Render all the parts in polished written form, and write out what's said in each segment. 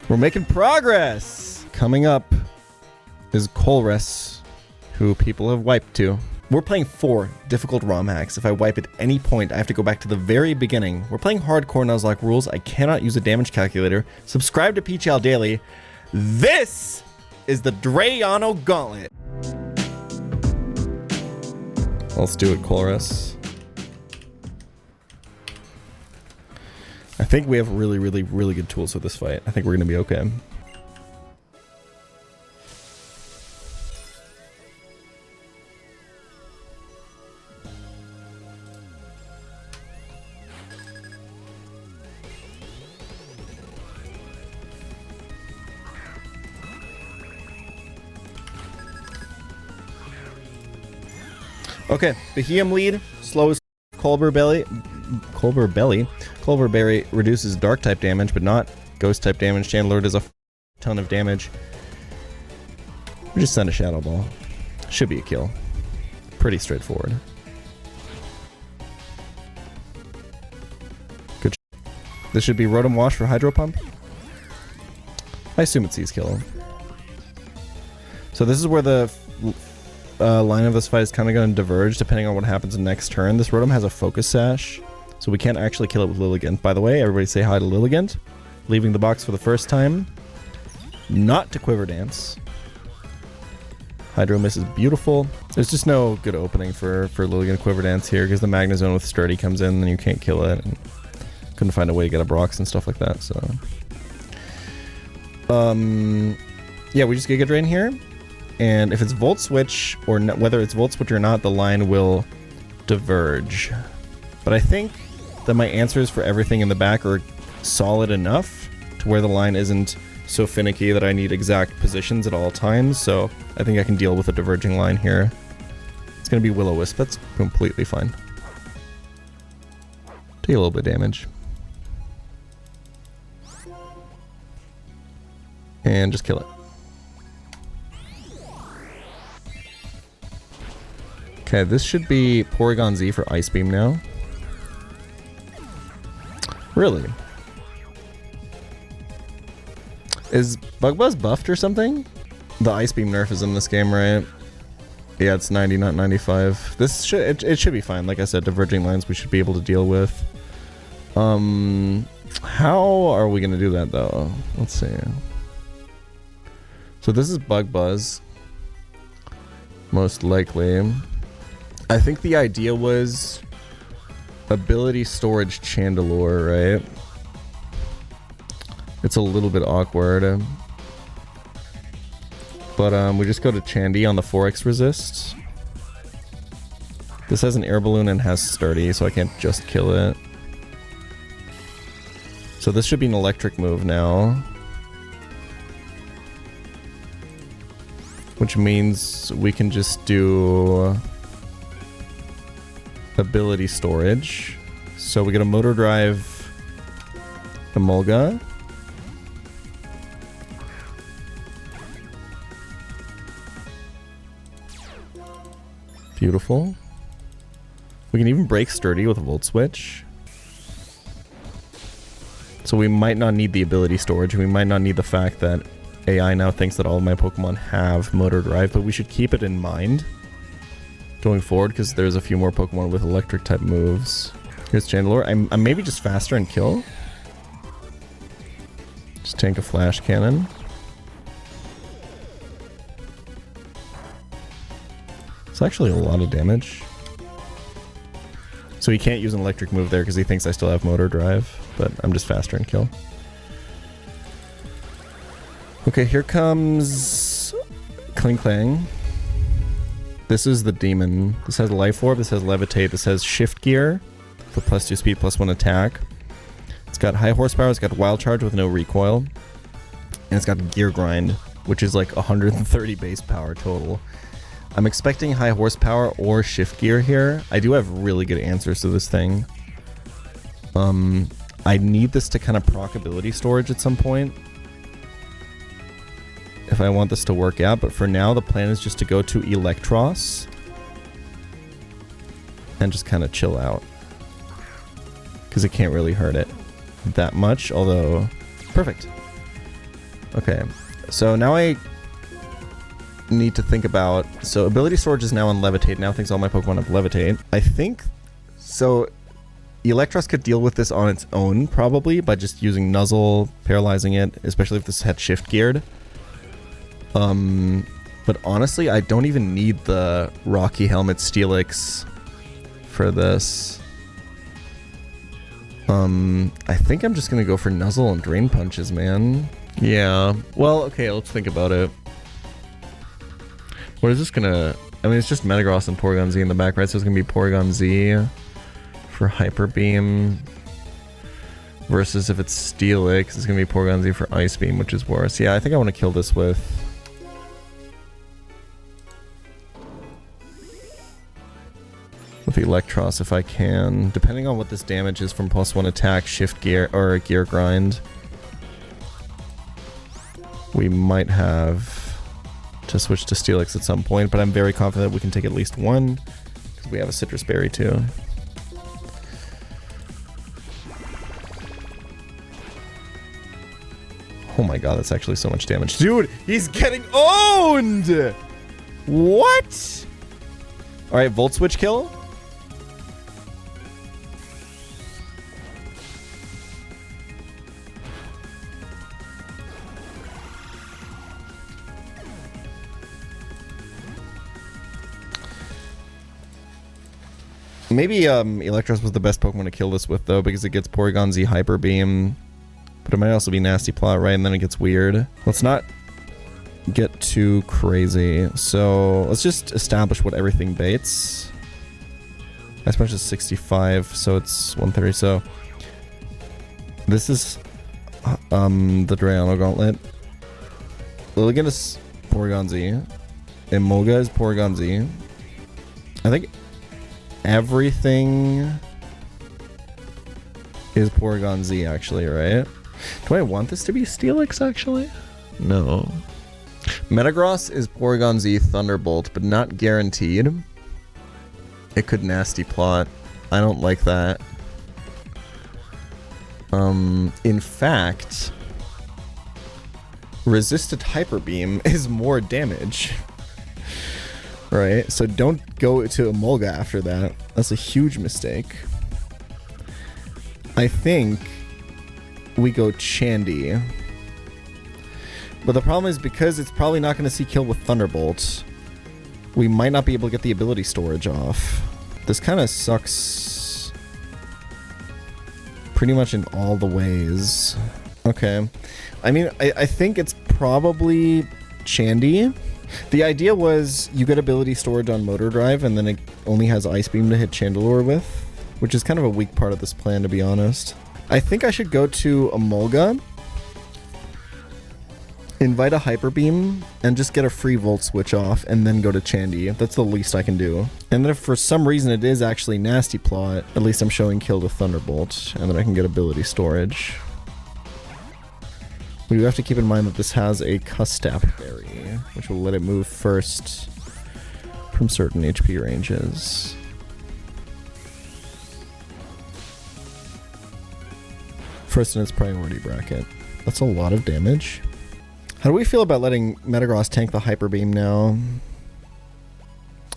We're making progress. Coming up is Colress, who people have wiped to. We're playing 4 difficult ROM hacks. If I wipe at any point, I have to go back to the very beginning. We're playing hardcore Nuzlocke rules. I cannot use a damage calculator. Subscribe to pChal Daily. This is the Drayano Gauntlet. Let's do it, Colress. I think we have really good tools for this fight. I think we're going to be okay. Okay, Behemoth lead, slow as Colbur Belly. Colbur Berry reduces dark type damage, but not ghost type damage. Chandler does a ton of damage. We just send a Shadow Ball. Should be a kill. Pretty straightforward. Good. This should be Rotom Wash for Hydro Pump. I assume it sees kill. So this is where the line of this fight is kind of going to diverge depending on what happens next turn. This Rotom has a Focus Sash, so we can't actually kill it with Lilligant. By the way, everybody say hi to Lilligant. Leaving the box for the first time. Not to Quiver Dance. Hydro Miss is beautiful. There's just no good opening for Lilligant Quiver Dance here because the Magnezone with Sturdy comes in and you can't kill it. And couldn't find a way to get a Brox and stuff like that, so... yeah, we just Giga Drain here. And if it's Volt Switch, or whether it's Volt Switch or not, the line will diverge. But I think that my answers for everything in the back are solid enough to where the line isn't so finicky that I need exact positions at all times. So I think I can deal with a diverging line here. It's going to be Will-O-Wisp. That's completely fine. Take a little bit of damage. And just kill it. Okay, this should be Porygon Z for Ice Beam now. Really? Is Bug Buzz buffed or something? The Ice Beam nerf is in this game, right? Yeah, it's 90, not 95. This should it should be fine. Like I said, diverging lines we should be able to deal with. How are we gonna do that though? Let's see. So this is Bug Buzz. Most likely. I think the idea was ability storage Chandelure, right? It's a little bit awkward. But we just go to Chandy on the 4x resist. This has an air balloon and has Sturdy, so I can't just kill it. So this should be an electric move now. Which means we can just do ability storage. So we get a Motor Drive Emolga. Beautiful. We can even break Sturdy with a Volt Switch. So we might not need the ability storage. We might not need the fact that AI now thinks that all of my Pokemon have Motor Drive, but we should keep it in mind going forward because there's a few more Pokemon with electric type moves. Here's Chandelure. I'm maybe just faster and kill. Just tank a Flash Cannon. It's actually a lot of damage. So he can't use an electric move there because he thinks I still have Motor Drive, but I'm just faster and kill. Okay, here comes Kling Klang. This is the Demon. This has Life Orb, this has Levitate, this has Shift Gear for +2 speed, +1 attack. It's got high horsepower, it's got Wild Charge with no recoil. And it's got Gear Grind, which is like 130 base power total. I'm expecting high horsepower or Shift Gear here. I do have really good answers to this thing. I need this to kind of proc ability storage at some point if I want this to work out, but for now the plan is just to go to Electros and just kind of chill out because it can't really hurt it that much, although perfect. Okay, so now I need to think about... So ability storage is now on Levitate. Now thinks all my Pokemon have Levitate. I think... So Eelektross could deal with this on its own, probably, by just using Nuzzle, paralyzing it, especially if this had Shift Geared. But honestly, I don't even need the Rocky Helmet Steelix for this. I think I'm just gonna go for Nuzzle and Drain Punches, man. Yeah, well, okay, let's think about it. What is this gonna... I mean, it's just Metagross and Porygon Z in the back, right? So it's gonna be Porygon Z for Hyper Beam. Versus if it's Steelix, it's gonna be Porygon Z for Ice Beam, which is worse. Yeah, I think I want to kill this with... Eelektross if I can. Depending on what this damage is from +1 attack, Shift Gear, or Gear Grind. We might have to switch to Steelix at some point, but I'm very confident we can take at least one, because we have a Citrus Berry too. Oh my god, that's actually so much damage. Dude, he's getting owned! What? Alright, Volt Switch kill? Maybe Eelektross was the best Pokemon to kill this with, though, because it gets Porygon Z Hyper Beam. But it might also be Nasty Plot, right? And then it gets weird. Let's not get too crazy. So let's just establish what everything baits. Ice Punch is 65, so it's 130. So this is the Drayano Gauntlet. Lilligant is Porygon Z. Emolga is Porygon Z. I think everything is Porygon Z, actually, right? Do I want this to be Steelix, actually? No. Metagross is Porygon Z Thunderbolt, but not guaranteed. It could Nasty Plot. I don't like that. In fact, Resisted Hyper Beam is more damage. Right, so don't go to Emolga after that. That's a huge mistake. I think we go Chandy. But the problem is, because it's probably not going to see kill with Thunderbolt, we might not be able to get the ability storage off. This kind of sucks pretty much in all the ways. Okay. I mean, I think it's probably Chandy. The idea was you get ability storage on Motor Drive, and then it only has Ice Beam to hit Chandelure with, which is kind of a weak part of this plan, to be honest. I think I should go to Emolga, invite a Hyper Beam, and just get a free Volt Switch off, and then go to Chandy. That's the least I can do. And then if for some reason it is actually Nasty Plot, at least I'm showing kill to Thunderbolt, and then I can get ability storage. We do have to keep in mind that this has a Custap Berry, which will let it move first from certain HP ranges. First in its priority bracket. That's a lot of damage. How do we feel about letting Metagross tank the Hyper Beam now?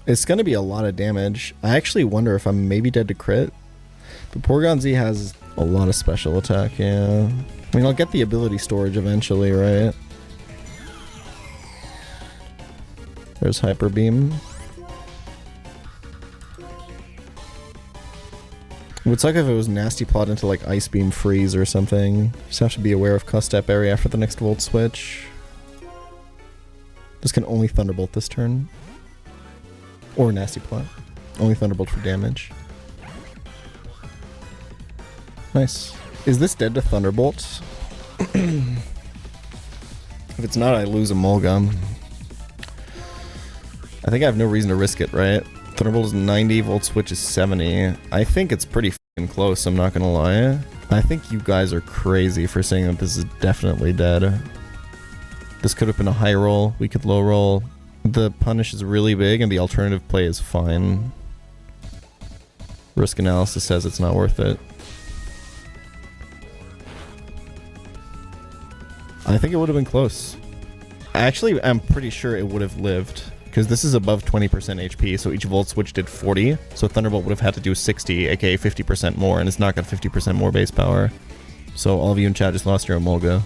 It's going to be a lot of damage. I actually wonder if I'm maybe dead to crit. But Porygon Z has a lot of special attack, yeah. I mean, I'll get the ability storage eventually, right? There's Hyper Beam. It would suck if it was Nasty Plot into like Ice Beam Freeze or something. Just have to be aware of Custap Berry after the next Volt Switch. This can only Thunderbolt this turn. Or Nasty Plot. Only Thunderbolt for damage. Nice. Is this dead to Thunderbolt? If it's not, I lose Emolga. I think I have no reason to risk it, right? Thunderbolt is 90, Volt Switch is 70. I think it's pretty f***ing close, I'm not gonna lie. I think you guys are crazy for saying that this is definitely dead. This could have been a high roll, we could low roll. The punish is really big and the alternative play is fine. Risk analysis says it's not worth it. I think it would have been close. Actually, I'm pretty sure it would have lived. Because this is above 20% HP, so each Volt Switch did 40. So Thunderbolt would have had to do 60, aka 50% more, and it's not got 50% more base power. So all of you in chat just lost your Emolga.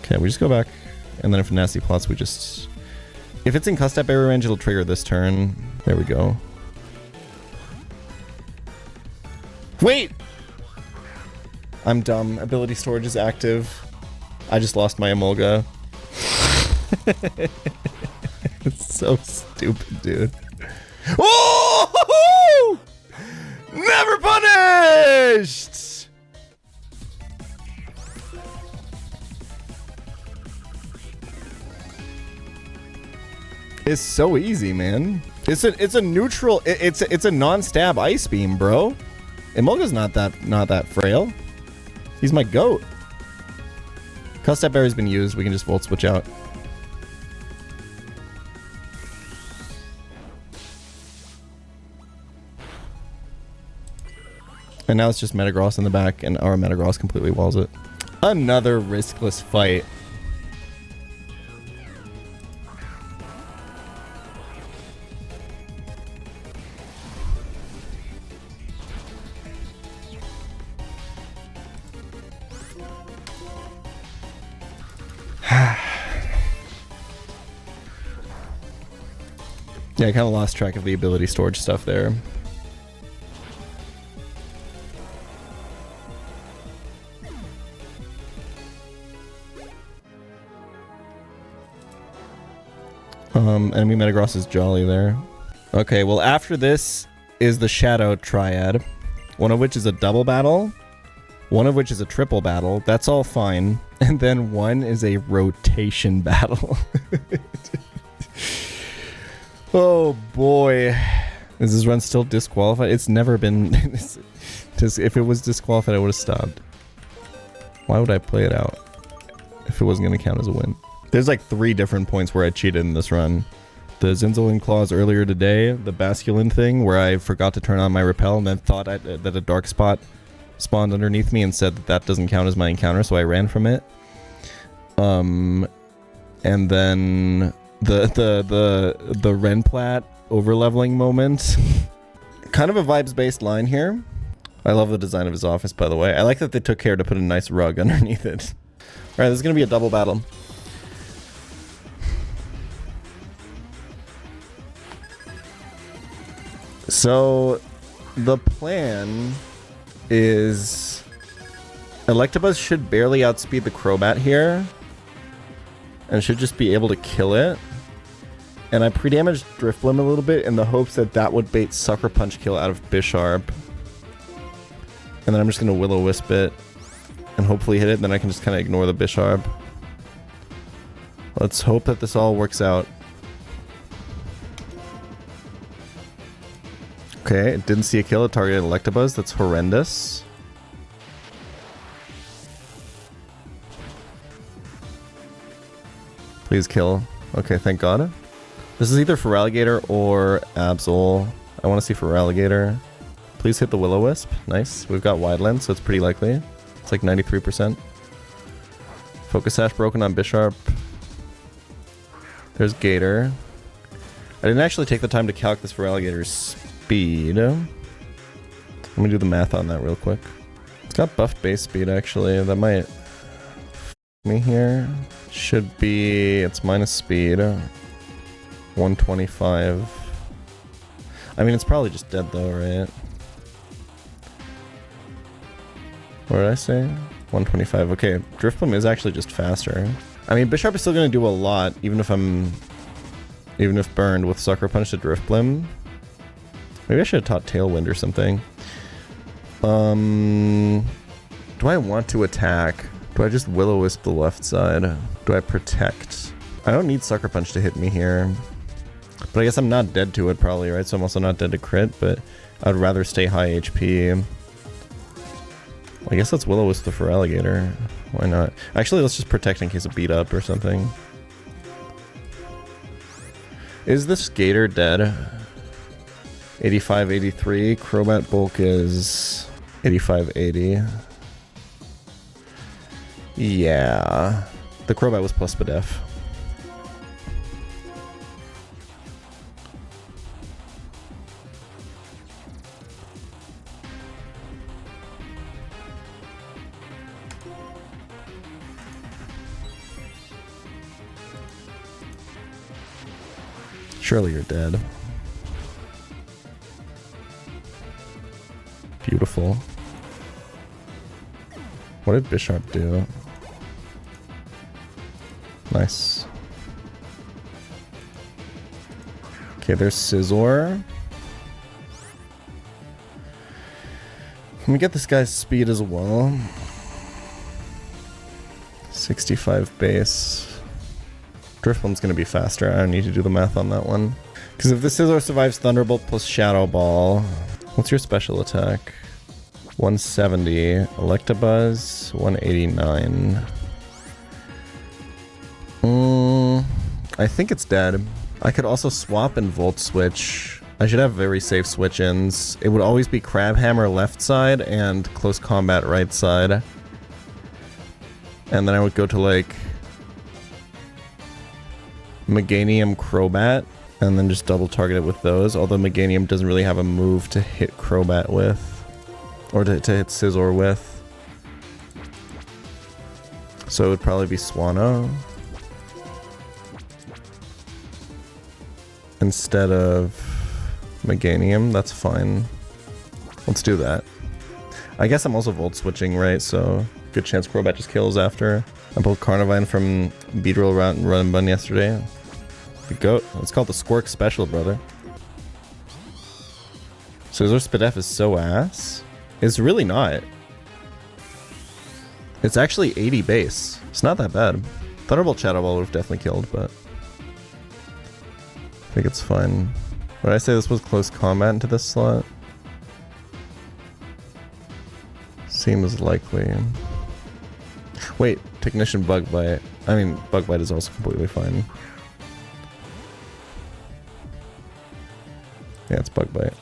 Okay, we just go back, and then if Nasty plots, we just... If it's in Custap area range, it'll trigger this turn. There we go. Wait! I'm dumb. Ability storage is active. I just lost my Emolga. It's so stupid, dude. Oh! Never punished! It's so easy, man. It's a neutral. It's a non-stab ice beam, bro. Emolga's not that frail. He's my goat. Custap Berry's been used. We can just Volt Switch out. And now it's just Metagross in the back, and our Metagross completely walls it. Another riskless fight. Yeah, I kind of lost track of the ability storage stuff there. Enemy Metagross is jolly there. Okay, well after this is the Shadow Triad, one of which is a double battle, one of which is a triple battle. That's all fine. And then one is a rotation battle. Oh boy. Is this run still disqualified? It's never been... if it was disqualified, I would have stopped. Why would I play it out if it wasn't going to count as a win? There's like 3 different points where I cheated in this run. The Zinzolin Claws earlier today, the Basculin thing where I forgot to turn on my repel and then thought that a dark spot spawned underneath me and said that doesn't count as my encounter, so I ran from it. And then the Renplat overleveling moment. Kind of a vibes-based line here. I love the design of his office, by the way. I like that they took care to put a nice rug underneath it. Alright, this is going to be a double battle. So, the plan is... Electabuzz should barely outspeed the Crobat here. And should just be able to kill it. And I pre-damaged Drifblim a little bit in the hopes that that would bait Sucker Punch kill out of Bisharp. And then I'm just going to Will-O-Wisp it. And hopefully hit it, then I can just kind of ignore the Bisharp. Let's hope that this all works out. Okay, it didn't see a kill. It targeted Electabuzz. That's horrendous. Please kill. Okay, thank God. This is either Feraligatr or Absol. I want to see Feraligatr. Please hit the Will-O-Wisp. Nice. We've got Wide Lens, so it's pretty likely. It's like 93%. Focus Sash broken on Bisharp. There's Gator. I didn't actually take the time to calc this Feraligator's speed. Let me do the math on that real quick. It's got buffed base speed, actually. That might... f me here. Should be... It's minus speed. 125. I mean, it's probably just dead, though, right? What did I say? 125. Okay, Drifblim is actually just faster. I mean, Bisharp is still going to do a lot, even if burned with Sucker Punch to Drifblim. Maybe I should have taught Tailwind or something. Do I want to attack? Do I just Will-O-Wisp the left side? Do I protect? I don't need Sucker Punch to hit me here. But I guess I'm not dead to it probably, right? So I'm also not dead to crit, but I'd rather stay high HP. I guess let's Will-O-Wisp the Feraligatr. Why not? Actually, let's just protect in case of beat up or something. Is the Skater dead? 85, 83. Crobat bulk is 85, 80. Yeah. The Crobat was plus Spadef. Surely you're dead. Beautiful. What did Bisharp do? Nice. Okay, there's Scizor. Let me get this guy's speed as well. 65 base. Drifloon's gonna be faster. I don't need to do the math on that one. Because if the Scizor survives Thunderbolt plus Shadow Ball, what's your special attack? 170. Electabuzz, 189. I think it's dead. I could also swap and Volt Switch. I should have very safe switch-ins. It would always be Crabhammer left side and Close Combat right side. And then I would go to like Meganium Crobat and then just double target it with those, although Meganium doesn't really have a move to hit Crobat with, or to hit Scizor with. So it would probably be Swano instead of Meganium. That's fine. Let's do that. I guess I'm also Volt switching, right? So good chance Crobat just kills after. I pulled Carnivine from Beedrill Route and Run and Bun yesterday. The goat. It's called the Squirk Special, brother. Scizor Spadef is so ass. It's really not. It's actually 80 base. It's not that bad. Thunderbolt Shadow Ball would have definitely killed, but I think it's fine. Would I say this was close combat into this slot? Seems likely. Wait, Technician Bug Bite. I mean, Bug Bite is also completely fine. Yeah, it's Bug Bite.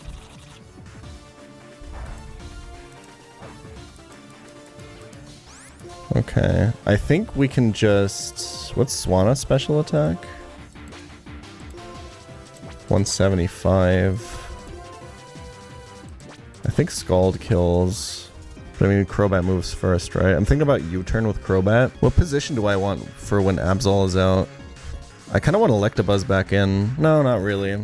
Okay, I think we can just... What's Swana's special attack? 175. I think Scald kills. But I mean, Crobat moves first, right? I'm thinking about U-turn with Crobat. What position do I want for when Absol is out? I kind of want Electabuzz back in. No, not really.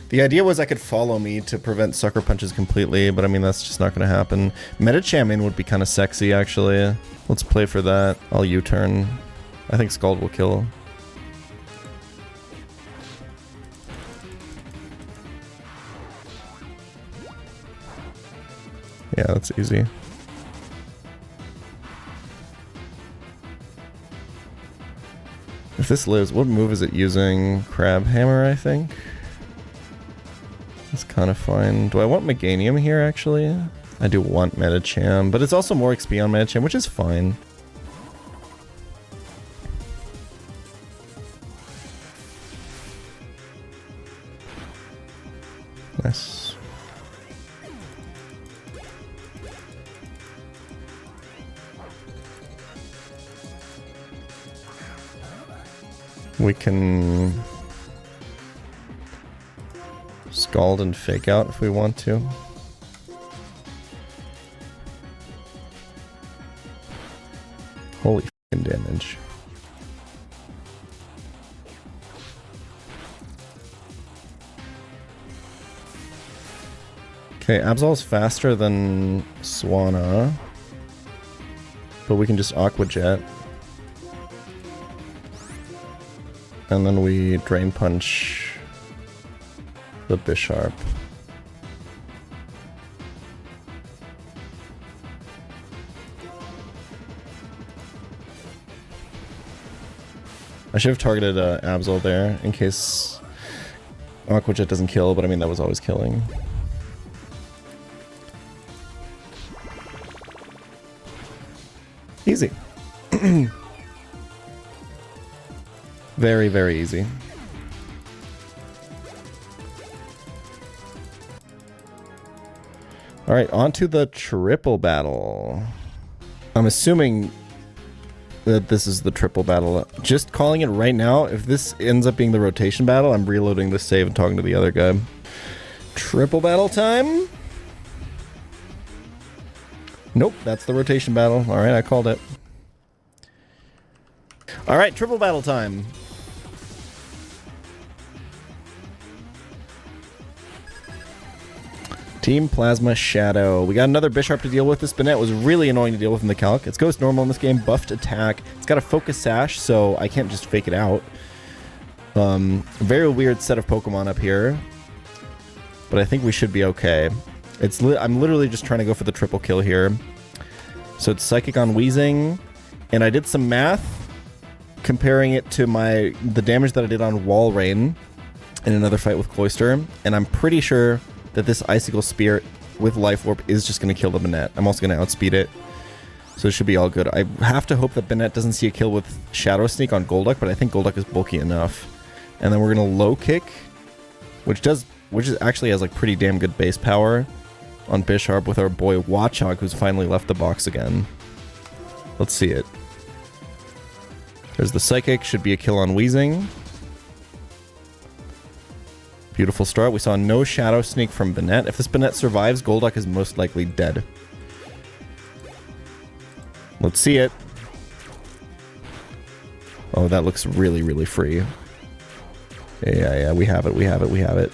The idea was I could follow me to prevent Sucker Punches completely, but I mean, that's just not going to happen. Metachampion would be kind of sexy, actually. Let's play for that. I'll U-turn. I think Scald will kill. Yeah, that's easy. If this lives, what move is it using? Crabhammer, I think? That's kind of fine. Do I want Meganium here, actually? I do want Metacham, but it's also more XP on Metacham, which is fine. Nice. We can Scald and Fake Out if we want to. Holy f***ing damage. Okay, Absol's faster than Swana, but we can just Aqua Jet. And then we Drain Punch the Bisharp. I should have targeted Absol there in case Aqua Jet doesn't kill, but I mean that was always killing. Easy. Very, very easy. All right, on to the triple battle. I'm assuming that this is the triple battle. Just calling it right now, if this ends up being the rotation battle, I'm reloading the save and talking to the other guy. Triple battle time? Nope, that's the rotation battle. All right, I called it. All right, triple battle time. Team Plasma Shadow. We got another Bisharp to deal with. This Banette was really annoying to deal with in the calc. It's Ghost Normal in this game, buffed attack. It's got a Focus Sash, so I can't just fake it out. Very weird set of Pokemon up here. But I think we should be okay. I'm literally just trying to go for the triple kill here. So it's Psychic on Weezing. And I did some math comparing it to the damage that I did on Walrein in another fight with Cloyster. And I'm pretty sure that this Icicle Spear with Life Orb is just going to kill the Banette. I'm also going to outspeed it. So it should be all good. I have to hope that Banette doesn't see a kill with Shadow Sneak on Golduck, but I think Golduck is bulky enough. And then we're going to Low Kick, which actually has like pretty damn good base power on Bisharp with our boy Watchog, who's finally left the box again. Let's see it. There's the Psychic, should be a kill on Weezing. Beautiful start. We saw no Shadow Sneak from Banette. If this Banette survives, Golduck is most likely dead. Let's see it. Oh, that looks really, really free. Yeah, we have it.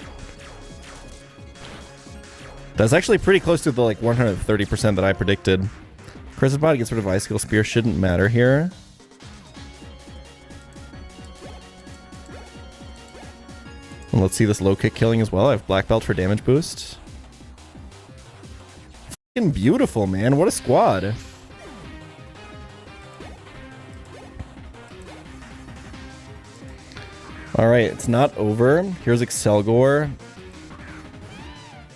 That's actually pretty close to the like 130% that I predicted. Crescent Body gets rid of Icicle Spear, shouldn't matter here. And let's see this low kick killing as well. I have Black Belt for damage boost. Fucking beautiful, man. What a squad. Alright, it's not over. Here's Excelgor.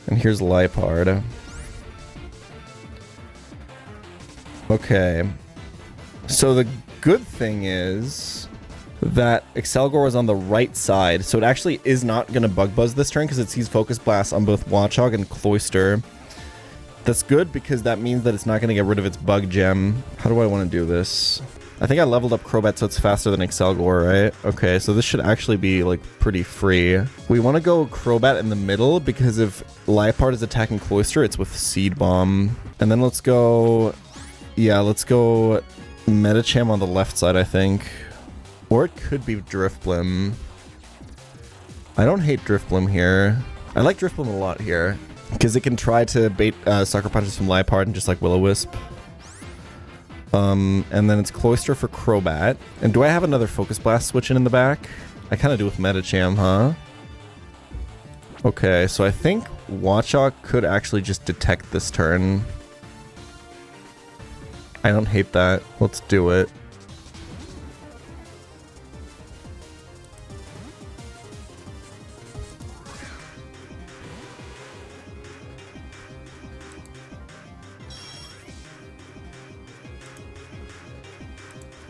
And here's Liepard. Okay. So the good thing is that Excelgor was on the right side, so it actually is not going to Bug Buzz this turn because it sees Focus Blast on both Watchog and Cloyster. That's good because that means that it's not going to get rid of its Bug Gem. How do I want to do this? I think I leveled up Crobat so it's faster than Excelgor, right? Okay, so this should actually be like pretty free. We want to go Crobat in the middle because if Liepard is attacking Cloyster, it's with Seed Bomb. And then let's go... Yeah, let's go Medicham on the left side, I think. Or it could be Drifblim. I don't hate Drifblim here. I like Drifblim a lot here because it can try to bait Sucker Punches from Liepard and just like Will-O-Wisp. And then it's Cloyster for Crobat. And do I have another Focus Blast switch in the back? I kind of do with Medicham, huh? Okay, so I think Watchog could actually just detect this turn. I don't hate that. Let's do it.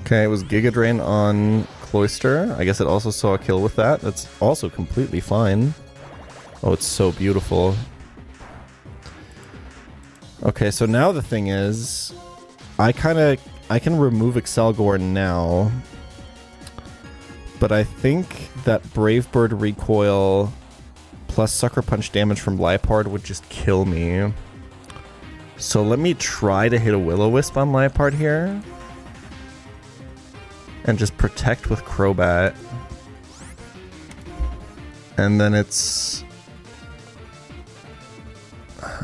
Okay, it was Giga Drain on Cloyster. I guess it also saw a kill with that. That's also completely fine. Oh, it's so beautiful. Okay, so now the thing is, I can remove Excelgor now, but I think that Brave Bird recoil plus Sucker Punch damage from Liepard would just kill me. So let me try to hit a Will-O-Wisp on Liepard here. And just protect with Crobat. And then it's...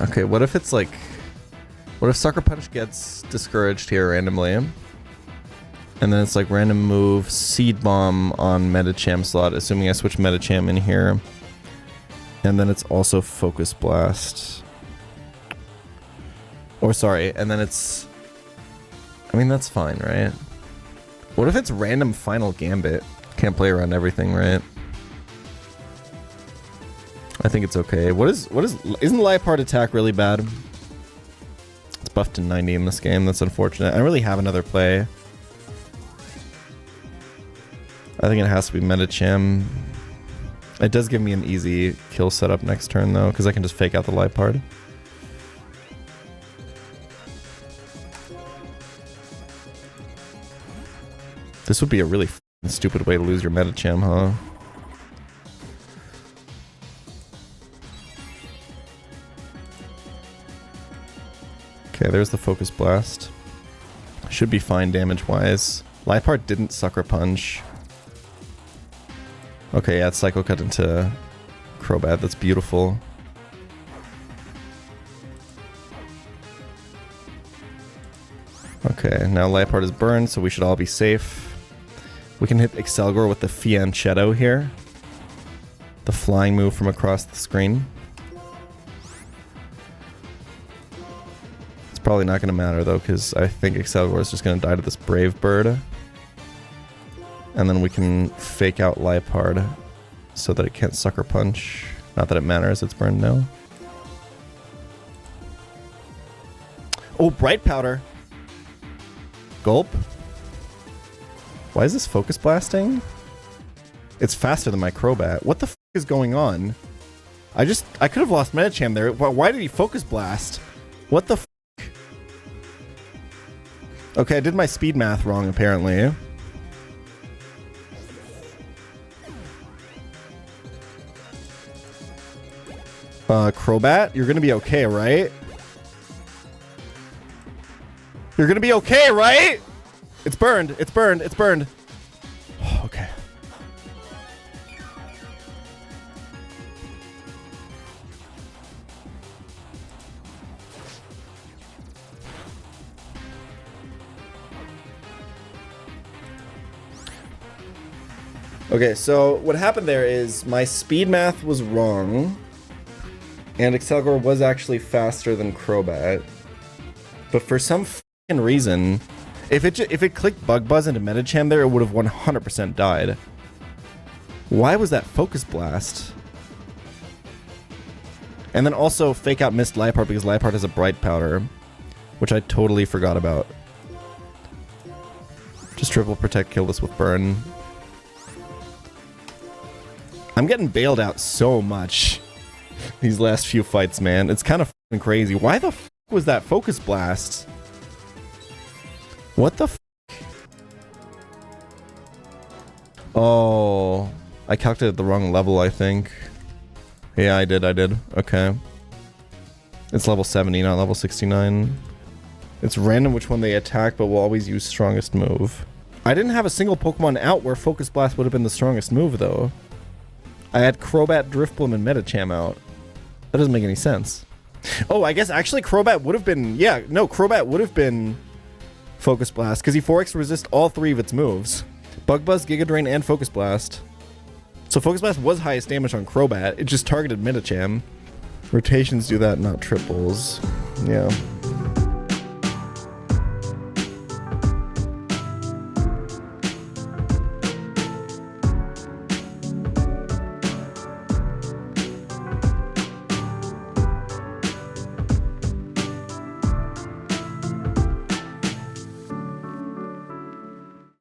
Okay, what if it's like... What if Sucker Punch gets discouraged here randomly? And then it's like random move, Seed Bomb on Medicham slot, assuming I switch Medicham in here. And then it's also Focus Blast. Or sorry, and then it's... I mean, that's fine, right? What if it's random Final Gambit? Can't play around everything, right? I think it's okay. Isn't Liepard attack really bad? It's buffed to 90 in this game. That's unfortunate. I don't really have another play. I think it has to be Medicham. It does give me an easy kill setup next turn though, because I can just fake out the Liepard. This would be a really stupid way to lose your Medicham, huh? Okay, there's the Focus Blast. Should be fine damage-wise. Liepard didn't Sucker Punch. Okay, yeah, it's Psycho Cut into Crobat. That's beautiful. Okay, now Liepard is burned, so we should all be safe. We can hit Excelgor with the Fianchetto here. The flying move from across the screen. It's probably not going to matter though, because I think Excelgor is just going to die to this Brave Bird. And then we can fake out Liepard so that it can't Sucker Punch. Not that it matters, it's burned now. Oh, Bright Powder! Gulp. Why is this Focus Blasting? It's faster than my Crobat. What the f is going on? I could have lost Medicham there. Why did he Focus Blast? What the f? Okay, I did my speed math wrong apparently. Crobat, you're gonna be okay, right? You're gonna be okay, right? It's burned. It's burned. It's burned. Okay. Okay, so what happened there is my speed math was wrong, and Excelgor was actually faster than Crobat, but for some f***ing reason, if it clicked Bug Buzz into Medicham there, it would have 100% died. Why was that Focus Blast? And then also fake out Missed Liepard because Liepard has a Bright Powder, which I totally forgot about. Just triple protect, kill this with burn. I'm getting bailed out so much these last few fights, man. It's kind of f***ing crazy. Why the f*** was that Focus Blast? What the f***? Oh, I calculated the wrong level, I think. Yeah, I did. Okay. It's level 70, not level 69. It's random which one they attack, but we'll always use strongest move. I didn't have a single Pokemon out where Focus Blast would have been the strongest move, though. I had Crobat, Drifblim, and Medicham out. That doesn't make any sense. Oh, I guess actually Crobat would have been... Yeah, no, Crobat would have been Focus Blast, because he 4x resist all three of its moves. Bug Buzz, Giga Drain, and Focus Blast. So Focus Blast was highest damage on Crobat. It just targeted Medicham. Rotations do that, not triples. Yeah.